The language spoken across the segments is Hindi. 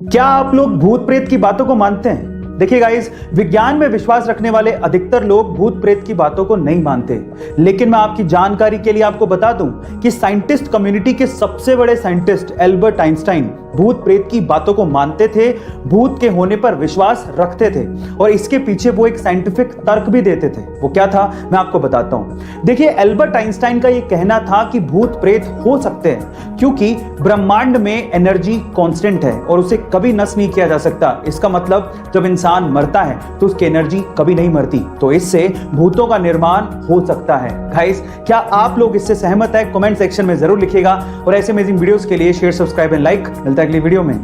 क्या आप लोग भूत प्रेत की बातों को मानते हैं? देखिए गाइस, विज्ञान में विश्वास रखने वाले अधिकतर लोग भूत प्रेत की बातों को नहीं मानते। लेकिन मैं आपकी जानकारी के लिए आपको बता दूं कि साइंटिस्ट कम्युनिटी के सबसे बड़े साइंटिस्ट एल्बर्ट आइंस्टाइन भूत प्रेत की बातों को मानते थे, भूत के होने पर विश्वास रखते थे और इसके पीछे वो एक साइंटिफिक तर्क भी देते थे। वो क्या था, मैं आपको बताता हूं। देखिए, एल्बर्ट आइंस्टाइन का ये कहना था कि भूत प्रेत हो सकते हैं क्योंकि ब्रह्मांड में एनर्जी कांस्टेंट है और उसे कभी नष्ट नहीं किया जा सकता। इसका मतलब जब इंसान मरता है तो उसकी एनर्जी कभी नहीं मरती, तो इससे भूतों का निर्माण हो सकता है। गाइस, क्या आप लोग इससे सहमत है? कमेंट सेक्शन में जरूर लिखिएगा और ऐसे अमेजिंग वीडियोस के लिए शेयर, सब्सक्राइब एंड लाइक। मिलता है अगली वीडियो में।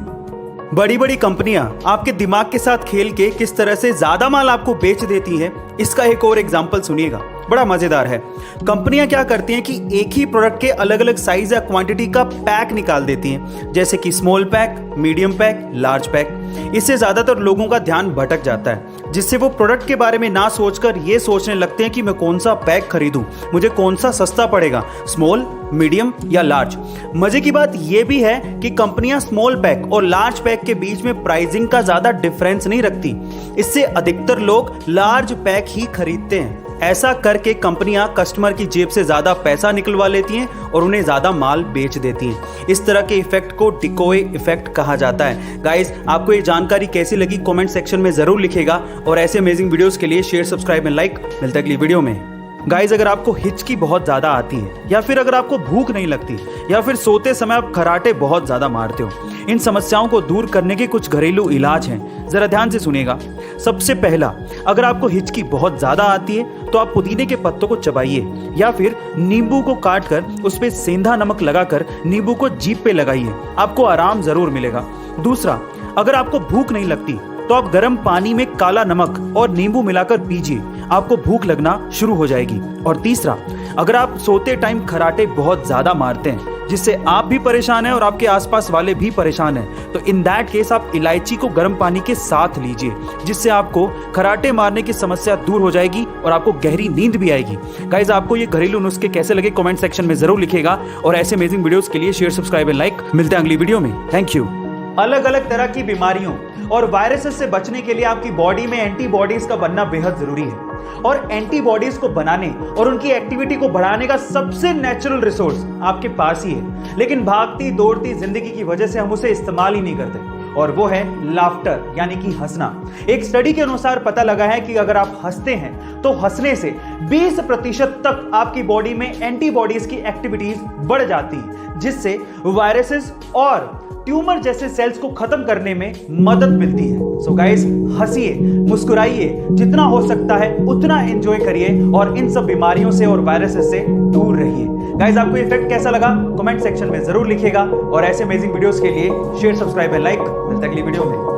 बड़ी बड़ी कंपनियां आपके दिमाग के साथ खेल के किस तरह से ज्यादा माल आपको बेच देती है, इसका एक और एग्जांपल सुनिएगा, बड़ा मजेदार है। कंपनियां क्या करती हैं कि एक ही प्रोडक्ट के अलग अलग साइज या क्वांटिटी का पैक निकाल देती हैं, जैसे कि small pack, medium pack, large pack. इससे ज्यादातर लोगों का ध्यान भटक जाता है, जिससे वो प्रोडक्ट के बारे में ना सोचकर ये सोचने लगते हैं कि मैं कौन सा पैक खरीदूं, मुझे कौन सा सस्ता पड़ेगा, स्मॉल, मीडियम या लार्ज। मजे की बात यह भी है कि कंपनियां स्मॉल पैक और लार्ज पैक के बीच में प्राइसिंग का ज्यादा डिफरेंस नहीं रखती। इससे अधिकतर लोग लार्ज पैक ही खरीदते हैं। ऐसा करके कंपनियां कस्टमर की जेब से ज्यादा पैसा निकलवा लेती हैं और उन्हें ज्यादा माल बेच देती हैं। इस तरह के इफेक्ट को डिकोय इफेक्ट कहा जाता है। गाइस, आपको ये जानकारी कैसी लगी कमेंट सेक्शन में जरूर लिखिएगा और ऐसे अमेजिंग वीडियोस के लिए शेयर, सब्सक्राइब एंड लाइक। मिलता है अगली वीडियो में। गाइस, अगर आपको हिचकी बहुत ज्यादा आती है या फिर अगर आपको भूख नहीं लगती या फिर सोते समय आप खर्राटे बहुत ज्यादा मारते हो, इन समस्याओं को दूर करने के कुछ घरेलू इलाज हैं, जरा ध्यान से सुनिएगा। सबसे पहला, अगर आपको हिचकी बहुत ज्यादा आती है तो आप पुदीने के पत्तों को चबाइए या फिर नींबू को काट कर उस पर सेंधा नमक लगाकर नींबू को जीभ पे लगाइए, आपको आराम जरूर मिलेगा। दूसरा, अगर आपको भूख नहीं लगती तो आप गर्म पानी में काला नमक और नींबू मिलाकर पीजिए, आपको भूख लगना शुरू हो जाएगी। और तीसरा, अगर आप सोते टाइम खर्राटे बहुत ज्यादा मारते हैं जिससे आप भी परेशान हैं और आपके आसपास वाले भी परेशान हैं, तो इन दैट केस आप इलायची को गर्म पानी के साथ लीजिए, जिससे आपको खर्राटे मारने की समस्या दूर हो जाएगी और आपको गहरी नींद भी आएगी। गाइस, आपको ये घरेलू नुस्खे कैसे लगे कमेंट सेक्शन में जरूर लिखिएगा और ऐसे अमेजिंग वीडियोस के लिए शेयर, सब्सक्राइब एंड लाइक। मिलते हैं अगली वीडियो में। Thank you. अलग अलग तरह की बीमारियों और वायरसेस से बचने के लिए आपकी बॉडी में एंटीबॉडीज का बनना बेहद जरूरी है और एंटीबॉडीज को बनाने और उनकी एक्टिविटी को बढ़ाने का सबसे नेचुरल रिसोर्स आपके पास ही है, लेकिन भागती दौड़ती जिंदगी की वजह से हम उसे इस्तेमाल ही नहीं करते, और वो है लाफ्टर, यानी कि हंसना। एक स्टडी के अनुसार पता लगा है कि अगर आप हंसते हैं तो हंसने से 20% तक आपकी बॉडी में एंटीबॉडीज की एक्टिविटीज बढ़ जाती है, जिससे वायरसेस और ट्यूमर जैसे सेल्स को खत्म करने में मदद मिलती है। सो गाइस, हंसिए, मुस्कुराइए, जितना हो सकता है उतना एंजॉय करिए और इन सब बीमारियों से और वायरसेस से दूर रहिए। गाइस, आपको इफेक्ट कैसा लगा कमेंट सेक्शन में जरूर लिखिएगा और ऐसे अमेजिंग वीडियोस के लिए शेयर, सब्सक्राइब एंड लाइक। मिलते हैं अगली वीडियो में।